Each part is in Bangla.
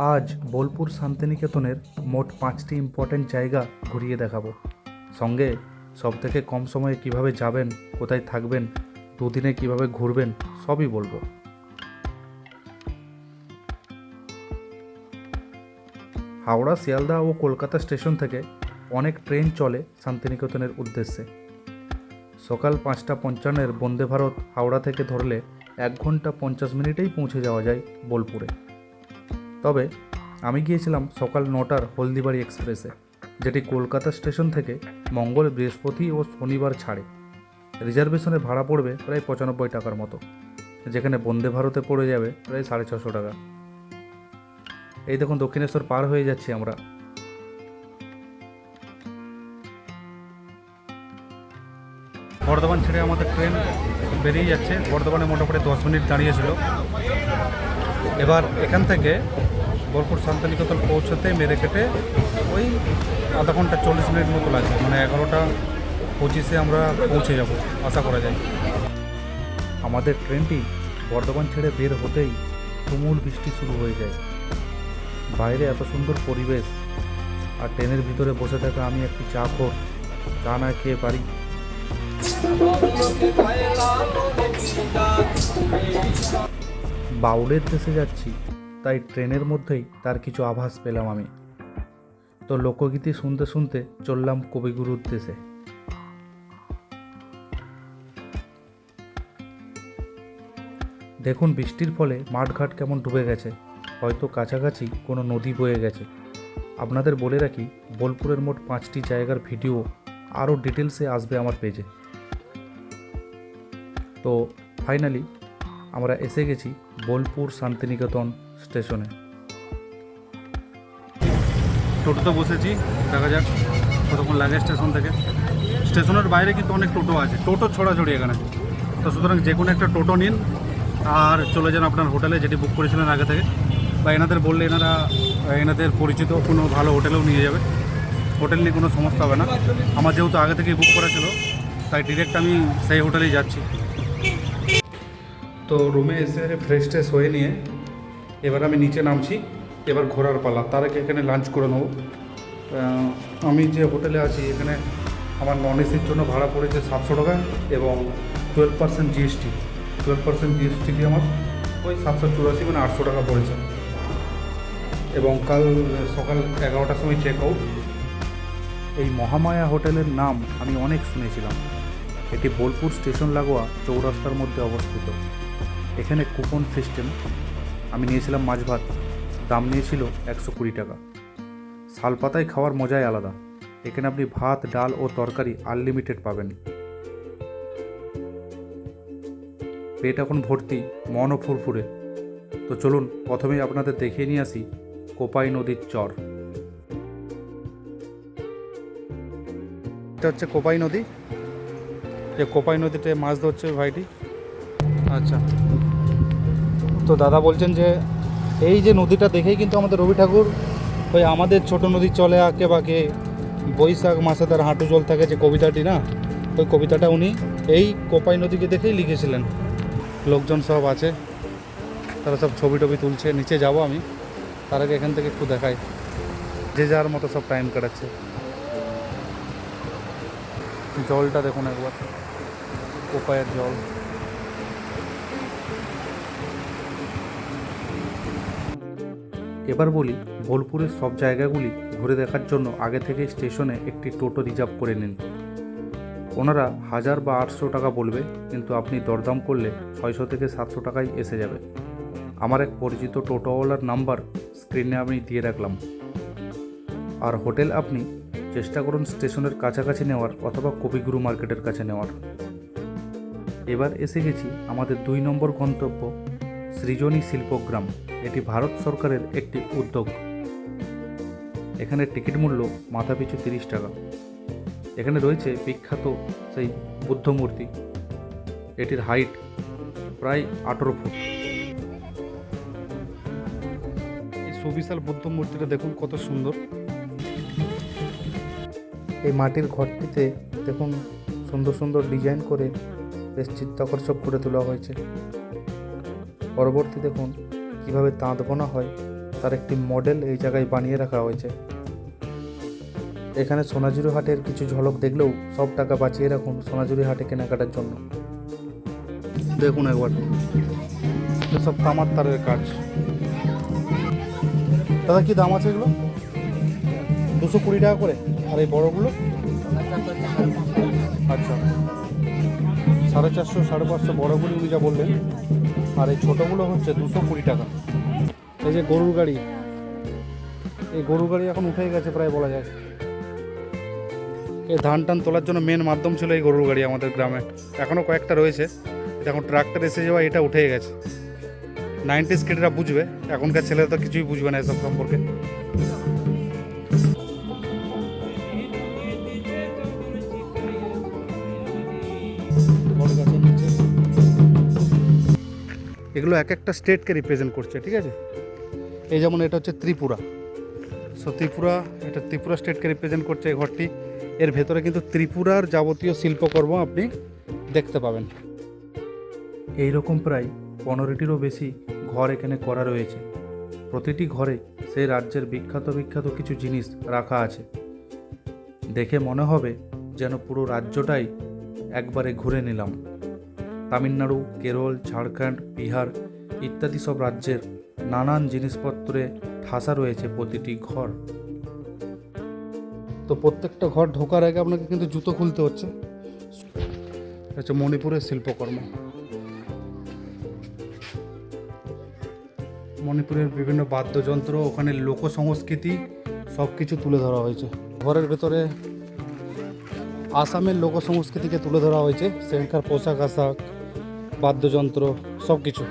আজ বোলপুর শান্তিনিকেতনের মোট 5টি ইম্পর্ট্যান্ট জায়গা ঘুরিয়ে দেখাবো। সঙ্গে সবথেকে কম সময়ে কিভাবে যাবেন, কোথায় থাকবেন, দুদিনে কিভাবে ঘুরবেন সবই বলবো। হাওড়া, শিয়ালদা ও কলকাতা স্টেশন থেকে অনেক ট্রেন চলে শান্তিনিকেতনের উদ্দেশ্যে। সকাল 5:55 বন্দে ভারত হাওড়া থেকে ধরলে 1 ঘন্টা 50 মিনিটেই পৌঁছে যাওয়া যায় বোলপুরে। তবে আমি গিয়েছিলাম সকাল 9টার হলদিবাড়ি এক্সপ্রেসে, যেটি কলকাতা স্টেশন থেকে মঙ্গল, বৃহস্পতি ও শনিবার ছাড়ে। রিজার্ভেশনে ভাড়া পড়বে প্রায় 95 টাকার মতো, যেখানে বন্দে ভারতে পড়ে যাবে প্রায় 650 টাকা। এই দেখুন, দক্ষিণেশ্বর পার হয়ে যাচ্ছি আমরা। বর্ধমান ছেড়ে আমাদের ট্রেন বেরিয়ে যাচ্ছে। বর্ধমানে মোটামুটি 10 মিনিট দাঁড়িয়েছিল। এবার এখান থেকে বোলপুর শান্তিনিকেতন পৌঁছতে মেরে কেটে ওই আধা ঘন্টা 40 মিনিট মতো লাগবে, মানে 11:25 আমরা পৌঁছে যাব আশা করা যায়। আমাদের ট্রেনটি বর্ধমান ছেড়ে বের হতেই তুমুল বৃষ্টি শুরু হয়ে যায়। বাইরে এত সুন্দর পরিবেশ, আর ট্রেনের ভিতরে বসে থাকা আমি একটি চাখোর, চা না খেয়ে পারি। বাউলের দেশে যাচ্ছি, তাই ট্রেনের মধ্যেই তার কিছু আভাস পেলাম আমি। তো লোকগীতি শুনতে শুনতে চললাম কবিগুরুর দেশে। দেখুন বৃষ্টির ফলে মাঠঘাট কেমন ডুবে গেছে, হয়তো কাছাকাছি কোনো নদী বয়ে গেছে। আপনাদের বলে রাখি, বোলপুরের মোট 5টি জায়গার ভিডিও আরও ডিটেলসে আসবে আমার পেজে। তো ফাইনালি আমরা এসে গেছি বোলপুর শান্তিনিকেতন স্টেশনে। টোটোতে বসেছি, দেখা যাক কতক্ষণ লাগে স্টেশন থেকে। স্টেশনের বাইরে কিন্তু অনেক টোটো আছে, টোটো ছড়াছড়ি এখানে। তো সুতরাং যে কোনো একটা টোটো নিন আর চলে যান আপনার হোটেলে, যেটি বুক করেছিলেন আগে থেকে, বা এনাদের বললে এনাদের পরিচিত কোনো ভালো হোটেলেও নিয়ে যাবে। হোটেল নিয়ে কোনো সমস্যা হবে না। আমার যেহেতু আগে থেকেই বুক করা ছিল, তাই ডিরেক্ট আমি সেই হোটেলেই যাচ্ছি। তো রুমে এসে ফ্রেশ ট্রেশ হয়ে নিয়ে এবার আমি নিচে নামছি। এবার ঘোরার পালা। তার আগে এখানে লাঞ্চ করে নেবো। আমি যে হোটেলে আছি এখানে আমার নন এসির জন্য ভাড়া পড়েছে 700 টাকা এবং 12% জিএসটি। 12% জিএসটি দিয়ে আমার ওই 784, মানে 800 টাকা পড়েছে। এবং কাল সকাল 11টার সময় চেক আউট। এই মহামায়া হোটেলের নাম আমি অনেক শুনেছিলাম। এটি বোলপুর স্টেশন লাগোয়া চৌরাস্তার মধ্যে অবস্থিত। এখানে কুপন সিস্টেম। আমি নিয়েছিলাম মাছ ভাত, দাম নিয়েছিল 120 টাকা। শালপাতায় খাওয়ার মজাই আলাদা। এখানে আপনি ভাত, ডাল ও তরকারি আনলিমিটেড পাবেন। পেট এখন ভর্তি, মনও ফুরফুরে। তো চলুন প্রথমেই আপনাদের দেখিয়ে নিয়ে আসি কোপাই নদীর চর। এটা হচ্ছে কোপাই নদী। যে কোপাই নদীতে মাছ ধরছে ভাইটি। আচ্ছা, তো দাদা বলছেন যে এই যে নদীটা দেখেই কিন্তু আমাদের রবি ঠাকুর ওই আমাদের ছোট নদী চলে আঁকে বাঁকে বৈশাখ মাসে তার হাঁটু জল থাকে, যে কবিতাটি না, ওই কবিতাটা উনি এই কোপাই নদীকে দেখেই লিখেছিলেন। লোকজন সব আছে, তারা সব ছবি টবি তুলছে। নিচে যাব আমি, তার আগে এখান থেকে একটু দেখাই। যে যার মতো সব টাইম কাটাচ্ছে। জলটা দেখুন একবার, কোপাইয়ের জল। এবার বলি, বোলপুরের সব জায়গাগুলি ঘুরে দেখার জন্য আগে থেকে স্টেশনে একটি টোটো রিজার্ভ করে নিন। ওনারা 1000 বা 800 টাকা বলবে, কিন্তু আপনি দরদাম করলে 600 থেকে 700 টাকায় এসে যাবে। আমার এক পরিচিত টোটোওয়ালার নাম্বার স্ক্রিনে আমি দিয়ে রাখলাম। আর হোটেল আপনি চেষ্টা করুন স্টেশনের কাছাকাছি নেওয়ার, অথবা কবিগুরু মার্কেটের কাছে নেওয়ার। এবার এসে গেছি আমাদের 2 নম্বর গন্তব্য, সৃজনী শিল্পগ্রাম। এটি ভারত সরকারের একটি উদ্যোগ। এখানে টিকিট মূল্য মাথাপিছু 30 টাকা। এখানে রয়েছে বিখ্যাত সেই বুদ্ধ মূর্তি। এটির হাইট প্রায় 18 ফুট। এই সুবিশাল বুদ্ধ মূর্তিটা দেখুন কত সুন্দর। এই মাটির ঘরটিতে দেখুন সুন্দর সুন্দর ডিজাইন করে বেশ চিত্তাকর্ষক করে তোলা হয়েছে। পরবর্তী দেখুন কিভাবে তাঁত বোনা হয় তার একটি মডেল এই জায়গায় বানিয়ে রাখা হয়েছে। এখানে সোনাঝুরি হাটের কিছু ঝলক দেখলেও সব টাকা বাঁচিয়ে রাখুন সোনাঝুরি হাটে কেনাকাটার জন্য। দেখুন একবার, সব তামার তারের কাজ। দাদা কি দাম আছে এগুলো? 220 টাকা করে। আর এই বড়গুলো? আচ্ছা, 450 550 বড়গুলি উনি যা বললেন। আর এই ছোটোগুলো হচ্ছে 220 টাকা। এই যে গরুর গাড়ি, এই গরুর গাড়ি এখন উঠে গেছে প্রায় বলা যায়। এই ধান টান তোলার জন্য মেন মাধ্যম ছিল এই গরুর গাড়ি আমাদের গ্রামে। এখনও কয়েকটা রয়েছে, এখন ট্রাক্টর এসে যাওয়া এটা উঠে গেছে। 90s কিডরা বুঝবে, এখনকার ছেলেরা তো কিছুই বুঝবে না এসব সম্পর্কে। এগুলো এক একটা স্টেটকে রিপ্রেজেন্ট করছে, ঠিক আছে। এই যেমন এটা হচ্ছে ত্রিপুরা, সো ত্রিপুরা, এটা ত্রিপুরা স্টেটকে রিপ্রেজেন্ট করছে এই ঘরটি। এর ভেতরে কিন্তু ত্রিপুরার যাবতীয় শিল্পকর্ম আপনি দেখতে পাবেন। এই রকম প্রায় 15টিরও বেশি ঘর এখানে করা রয়েছে। প্রতিটি ঘরে সেই রাজ্যের বিখ্যাত বিখ্যাত কিছু জিনিস রাখা আছে। দেখে মনে হবে যেন পুরো রাজ্যটাই একবারে ঘুরে নিলাম। তামিলনাড়ু, কেরল, ঝাড়খণ্ড, বিহার ইত্যাদি সব রাজ্যের নানান জিনিসপত্রে ঠাসা রয়েছে প্রতিটি ঘর। তো প্রত্যেকটা ঘর ঢোকার আগে আপনাকে কিন্তু জুতো খুলতে হচ্ছে। হচ্ছে মণিপুরের শিল্পকর্ম, মণিপুরের বিভিন্ন বাদ্যযন্ত্র, ওখানে লোক সংস্কৃতি সব কিছু তুলে ধরা হয়েছে। ঘরের ভেতরে আসামের লোক সংস্কৃতিকে তুলে ধরা হয়েছে, সেখানকার পোশাক আশাক, বাদ্যযন্ত্র সব কিছু।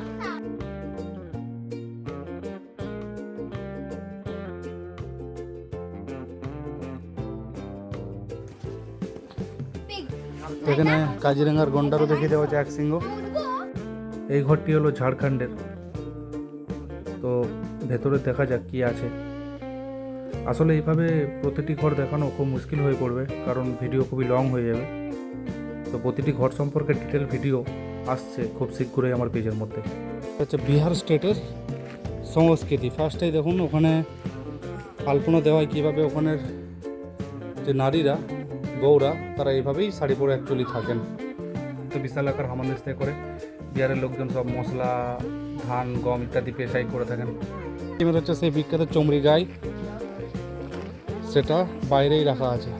এখানে কাজিরাঙ্গার গন্ডারও দেখিয়ে দেওয়া হচ্ছে এক সিংহ। এই ঘরটি হলো ঝাড়খণ্ডের। তো ভেতরে দেখা যাক কি আছে। আসলে এইভাবে প্রতিটি ঘর দেখানো খুব মুশকিল হয়ে পড়বে, কারণ ভিডিও খুবই লং হয়ে যাবে। তো প্রতিটি ঘর সম্পর্কে ডিটেল ভিডিও আসছে খুব শীঘ্রই আমার পেজের মধ্যে। হচ্ছে বিহার স্টেটের সংস্কৃতি। ফার্স্টেই দেখুন ওখানে আলপনা দেওয়া হয় কীভাবে। ওখানের যে নারীরা, বউরা, তারা এইভাবেই শাড়ি পরে অ্যাকচুয়ালি থাকেন। তো বিশাল আকার হামানদিস্তায় করে বিহারের লোকজন সব মশলা, ধান, গম ইত্যাদি পেশাই করে থাকেন। এবার হচ্ছে সেই বিখ্যাত চমড়ি গাই, সেটা বাইরেই রাখা আছে।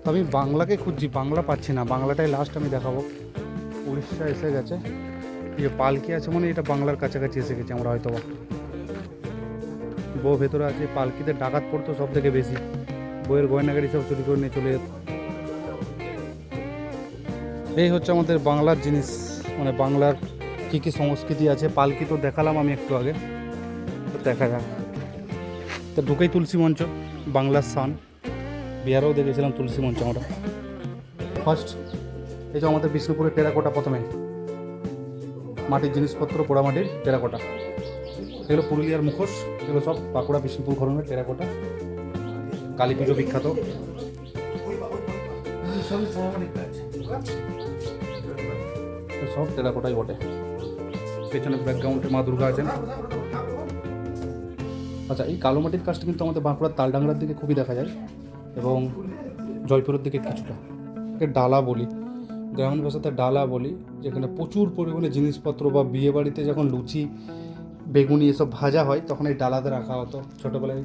আমি বাংলাকে খুঁজছি, বাংলা পাচ্ছি না। বাংলাটাই লাস্ট আমি দেখাবো। উড়িষ্যা এসে গেছে, যে পালকি আছে মানে এটা বাংলার কাছাকাছি এসে গেছে আমরা হয়তো। বউ ভেতরে আছে। পালকিতে ডাকাত পড়তো সব থেকে বেশি, বইয়ের গয়নাগাড়ি সব চুরি করে নিয়ে চলে যেত। এই হচ্ছে আমাদের বাংলার জিনিস, মানে বাংলার কী কী সংস্কৃতি আছে। পালকি তো দেখালাম আমি একটু আগে, তো দেখা যাক। তো ঢুকেই তুলসী মঞ্চ, বাংলার স্থান। বিহারেও দেখেছিলাম তুলসী মঞ্চ আমরা। ফার্স্ট এই যে আমাদের বিষ্ণুপুরের টেরাকোটা, প্রথমে মাটির জিনিসপত্র, পোড়ামাটির টেরাকোটা। এগুলো পুরুলিয়ার মুখোশ, এগুলো সব বাঁকুড়া বিষ্ণুপুর ঘরমের টেরাকোটা। কালী পুজো বিখ্যাত। সব টেরাকোটাই বটে। পেছনে ব্যাকগ্রাউন্ডে মা দুর্গা আছেন। আচ্ছা, এই কালো মাটির কাজটা কিন্তু আমাদের বাঁকুড়ার তালডাংরার দিকে খুবই দেখা যায়, এবং জয়পুরের দিকে কিছুটা। একে ডালা বলি, গ্রামীণ ভাষাতে ডালা বলি, যেখানে প্রচুর পরিমাণে জিনিসপত্র বা বিয়ে বাড়িতে যখন লুচি, বেগুনি এসব ভাজা হয় তখন এই ডালাতে রাখা হতো। ছোটোবেলায়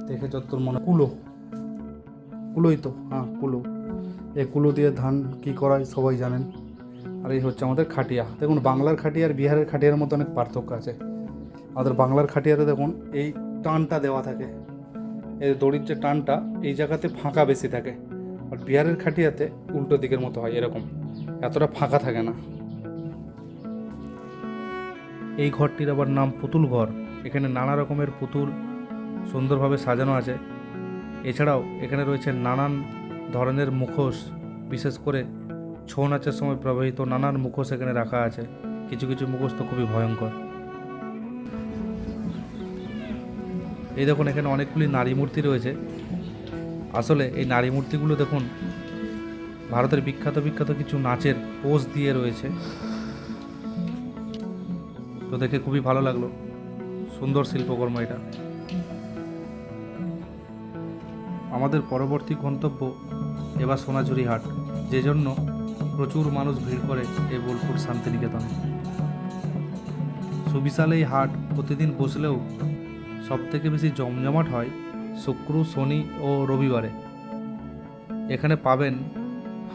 দেখে যতদূর মনে, কুলোই তো, হ্যাঁ কুলো। এই কুলো দিয়ে ধান কী করা হয় সবাই জানেন। আর এই হচ্ছে আমাদের খাটিয়া। দেখুন বাংলার খাটিয়া আর বিহারের খাটিয়ার মধ্যে অনেক পার্থক্য আছে। আমাদের বাংলার খাটিয়াতে দেখুন এই টানটা দেওয়া থাকে, এই দড়ির যে টানটা এই জায়গাতে ফাঁকা বেশি থাকে। আর বিহারের খাটিয়াতে উল্টো দিকের মতো হয়, এরকম এতটা ফাঁকা থাকে না। এই ঘরটির আবার নাম পুতুল ঘর। এখানে নানা রকমের পুতুল সুন্দরভাবে সাজানো আছে। এছাড়াও এখানে রয়েছে নানান ধরনের মুখোশ, বিশেষ করে ছৌ নাচের সময় ব্যবহৃত নানান মুখোশ এখানে রাখা আছে। কিছু কিছু মুখোশ তো খুবই ভয়ঙ্কর। এই দেখুন এখানে অনেকগুলি নারী মূর্তি রয়েছে। আসলে এই নারী মূর্তিগুলো দেখুন ভারতের বিখ্যাত বিখ্যাত কিছু নাচের পোজ দিয়ে রয়েছে। তো দেখে খুবই ভালো লাগলো। সুন্দর শিল্পকর্ম এটা। আমাদের পরবর্তী গন্তব্য এবার সোনাঝুরি হাট, যে জন্য প্রচুর মানুষ ভিড় করে এই বোলপুর শান্তিনিকেতনে। সুবিশাল এই হাট প্রতিদিন বসলেও সবথেকে বেশি জমজমাট হয় শুক্র, শনি ও রবিবারে। এখানে পাবেন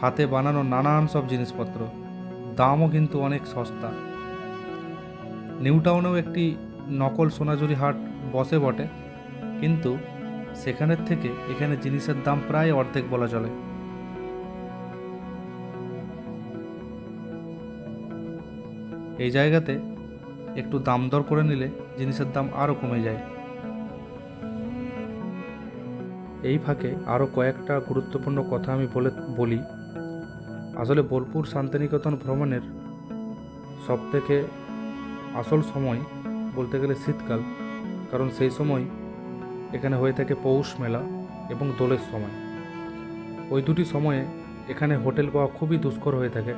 হাতে বানানো নানান সব জিনিসপত্র, দামও কিন্তু অনেক সস্তা। নিউ টাউনেও একটি নকল সোনাঝুরি হাট বসে বটে, কিন্তু সেখানের থেকে এখানে জিনিসের দাম প্রায় অর্ধেক বলা চলে। এই জায়গাতে একটু দাম দর করে নিলে জিনিসের দাম আরও কমে যায়। এই ফাঁকে আরও কয়েকটা গুরুত্বপূর্ণ কথা আমি বলি। আসলে বোলপুর শান্তিনিকেতন ভ্রমণের সবথেকে আসল সময় বলতে গেলে শীতকাল, কারণ সেই সময় এখানে হয়ে থাকে পৌষ মেলা এবং দোলের সময়। ওই দুটি সময়ে এখানে হোটেল পাওয়া খুবই দুষ্কর হয়ে থাকে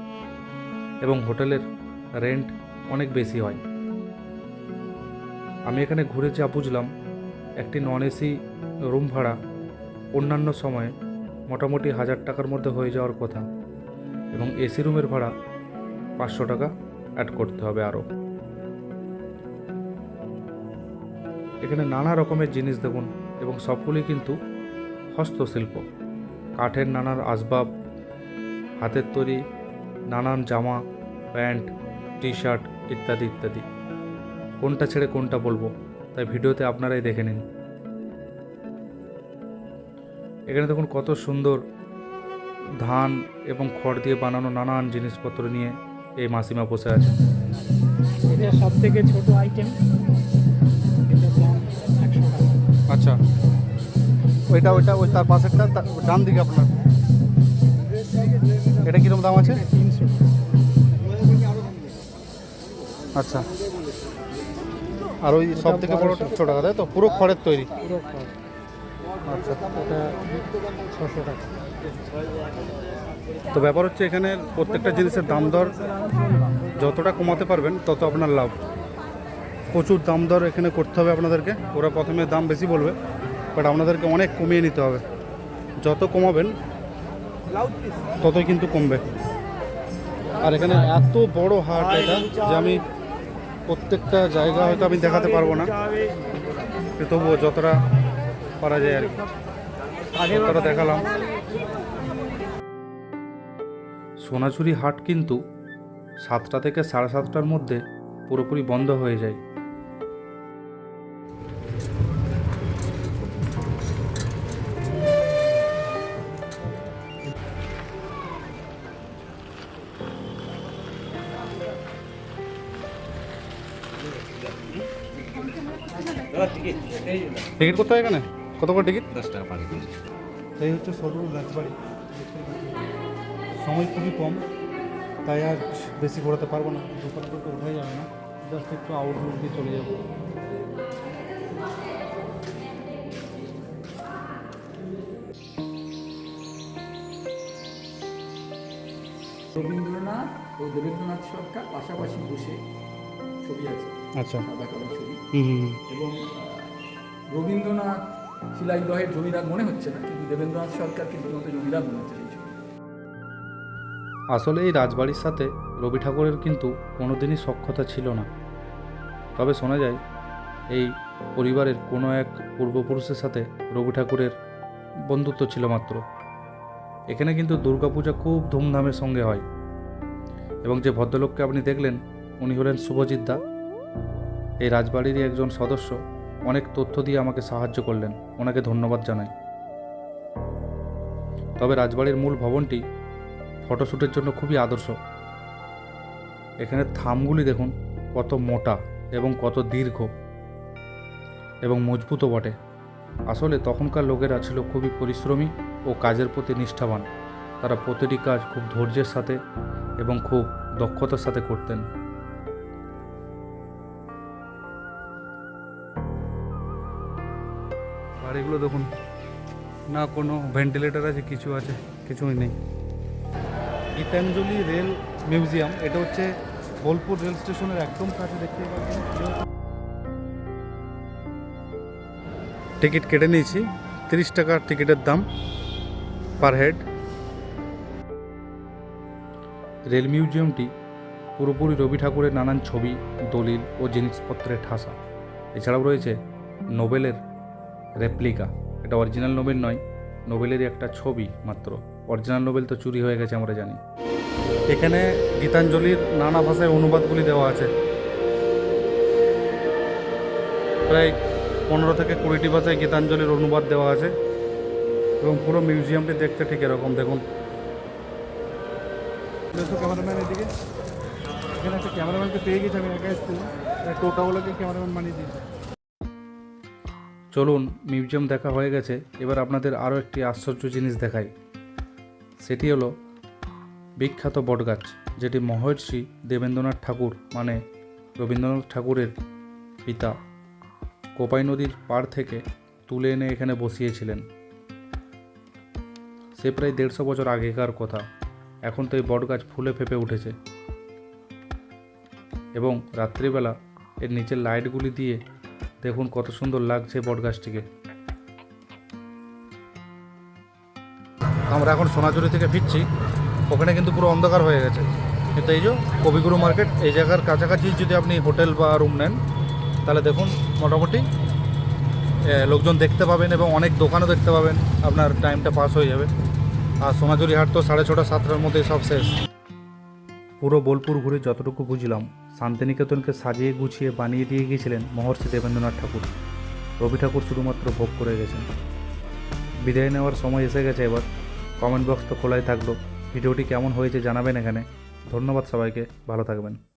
এবং হোটেলের রেন্ট অনেক বেশি হয়। আমি এখানে ঘুরে যা বুঝলাম, একটি নন এসি রুম ভাড়া অন্যান্য সময়ে মোটামুটি 1000 টাকার মধ্যে হয়ে যাওয়ার কথা, এবং এসি রুমের ভাড়া 500 টাকা অ্যাড করতে হবে আরও। এখানে নানা রকমের জিনিস দেখুন, এবং সবগুলি কিন্তু হস্তশিল্প, কাঠের নানান আসবাব, হাতের তৈরি নানান জামা, প্যান্ট, টি শার্ট ইত্যাদি ইত্যাদি। কোনটা ছেড়ে কোনটা বলবো, তাই ভিডিওতে আপনারাই দেখে নিন। এখানে দেখুন কত সুন্দর ধান এবং খড় দিয়ে বানানো নানান জিনিসপত্র নিয়ে এই মাসিমা বসে আছে। এটা সব থেকে ছোট আইটেম, এটার দাম 100 টাকা। আচ্ছা, ওই তার পাশেরটা ডান দিকে আপনার, এটা কীরকম দাম আছে? 300 টাকা। আচ্ছা, আর ওই সব থেকে বড় 100 টাকা, তাই তো? পুরো খড়ের তৈরি? পুরো খড়। আচ্ছা, এটা 600 টাকা। তো ব্যাপার হচ্ছে এখানে প্রত্যেকটা জিনিসের দাম দর যতটা কমাতে পারবেন তত আপনার লাভ। প্রচুর দাম দর এখানে করতে হবে আপনাদেরকে। ওরা প্রথমে দাম বেশি বলবে, বাট আপনাদেরকে অনেক কমিয়ে নিতে হবে। যত কমাবেন ততই কিন্তু কমবে। আর এখানে এত বড় হাট এটা যে আমি প্রত্যেকটা জায়গা হয়তো আমি দেখাতে পারবো না, তবুও যতটা পারা যায় আর কি ততটা দেখালাম। সোনাঝুরি হাট কিন্তু 7টা থেকে 7:30টার মধ্যে পুরোপুরি বন্ধ হয়ে যায়। টিকিট করতে হয় এখানে? কত করে টিকিট? 10 টাকা পার পিস। এই হচ্ছে সরুর রাজবাড়ি। সময় খুবই কম, তাই আর বেশি ঘোরাতে পারবো না, দোকানে তো ওঠাই যাবে না, জাস্ট একটু আউটডোর দিয়ে চলে যাবো। রবীন্দ্রনাথ ও দেবেন্দ্রনাথ সরকার পাশাপাশি বসে ছবি আছে, আচ্ছা, সাদা কালো ছবি। হুম, এবং রবীন্দ্রনাথ শিলাইদহের জমিদার মনে হচ্ছে না, কিন্তু দেবেন্দ্রনাথ সরকার কিন্তু জমিদার মনে হচ্ছে এই ছবি। আসলে এই রাজবাড়ির সাথে রবি ঠাকুরের কিন্তু কোনোদিনই সখ্যতা ছিল না। তবে শোনা যায় এই পরিবারের কোনো এক পূর্বপুরুষের সাথে রবি ঠাকুরের বন্ধুত্ব ছিল মাত্র। এখানে কিন্তু দুর্গাপূজা খুব ধুমধামের সঙ্গে হয়, এবং যে ভদ্রলোককে আপনি দেখলেন উনি হলেন শুভজিৎ দা, এই রাজবাড়িরই একজন সদস্য। অনেক তথ্য দিয়ে আমাকে সাহায্য করলেন, ওনাকে ধন্যবাদ জানাই। তবে রাজবাড়ির মূল ভবনটি ফটোশ্যুটের জন্য খুবই আদর্শ। এখানে থামগুলি দেখুন কত মোটা এবং কত দীর্ঘ এবং মজবুতও বটে। আসলে তখনকার লোকেরা ছিল খুবই পরিশ্রমী ও কাজের প্রতি নিষ্ঠাবান। তারা প্রতিটি কাজ খুব ধৈর্যের সাথে এবং খুব দক্ষতার সাথে করতেন। বাড়িগুলো দেখুন, না কোনো ভেন্টিলেটর আছে, কিছু আছে, কিছুই নেই। গীতাঞ্জলি রেল মিউজিয়াম, এটা হচ্ছে বোলপুর রেল স্টেশনের একদম কাছে দেখতে পাচ্ছেন। টিকিট কেটে নিয়েছি, 30 টাকা টিকিটের দাম পার হেড। রেল মিউজিয়ামটি পুরোপুরি রবি ঠাকুরের নানান ছবি, দলিল ও জিনিসপত্রের ঠাসা। এছাড়াও রয়েছে নোবেলের রেপ্লিকা। এটা অরিজিনাল নোবেল নয়, নোবেলেরই একটা ছবি মাত্র। অরিজিনাল নোবেল তো চুরি হয়ে গেছে আমরা জানি। এখানে গীতাঞ্জলির নানা ভাষায় অনুবাদগুলি দেওয়া আছে, প্রায় 15 থেকে 20টি ভাষায় গীতাঞ্জলির অনুবাদ দেওয়া আছে। এবং পুরো মিউজিয়ামটি দেখতে ঠিক এরকম দেখুন। ক্যামেরাম্যান এদিকে, এখানে একটা ক্যামেরাম্যানকে পেয়ে গেছি, আমি একা এসেছি, টোটাওয়ালাকে ক্যামেরাম্যান বানিয়ে দিয়েছি। চলুন, মিউজিয়াম দেখা হয়ে গেছে, এবার আপনাদের আরও একটি আশ্চর্য জিনিস দেখাই। সেটি হলো বিখ্যাত বটগাছ, যেটি মহর্ষি দেবেন্দ্রনাথ ঠাকুর মানে রবীন্দ্রনাথ ঠাকুরের পিতা কোপাই নদীর পাড় থেকে তুলে এনে এখানে বসিয়েছিলেন। সে প্রায় 150 বছর আগেকার কথা। এখন তো এই বটগাছ ফুলে ফেঁপে উঠেছে এবং রাত্রিবেলা এর নিচের লাইটগুলি দিয়ে দেখুন কত সুন্দর লাগছে বটগাছটিকে। আমরা এখন সোনাঝুরি থেকে ফিরছি, ওখানে কিন্তু পুরো অন্ধকার হয়ে গেছে। কিন্তু এই যে কবিগুরু মার্কেট, এই জায়গার কাছাকাছি যদি আপনি হোটেল বা রুম নেন তাহলে দেখুন মোটামুটি লোকজন দেখতে পাবেন এবং অনেক দোকানও দেখতে পাবেন, আপনার টাইমটা পাস হয়ে যাবে। আর সোনাঝুরি হাট তো 6:30 7টার মধ্যে সব শেষ। পুরো বোলপুর ঘুরে যতটুকু বুঝলাম, শান্তিনিকেতনকে সাজিয়ে গুছিয়ে বানিয়ে দিয়ে গিয়েছিলেন মহর্ষি দেবেন্দ্রনাথ ঠাকুর। রবি ঠাকুর শুধুমাত্র ভোগ করে গেছেন। বিদায় নেওয়ার সময় এসে গেছে এবার। কমেন্ট বক্স তো খোলাই থাকলো। ভিডিওটি কেমন হয়েছে জানাবেন এখানে। ধন্যবাদ সবাইকে, ভালো থাকবেন।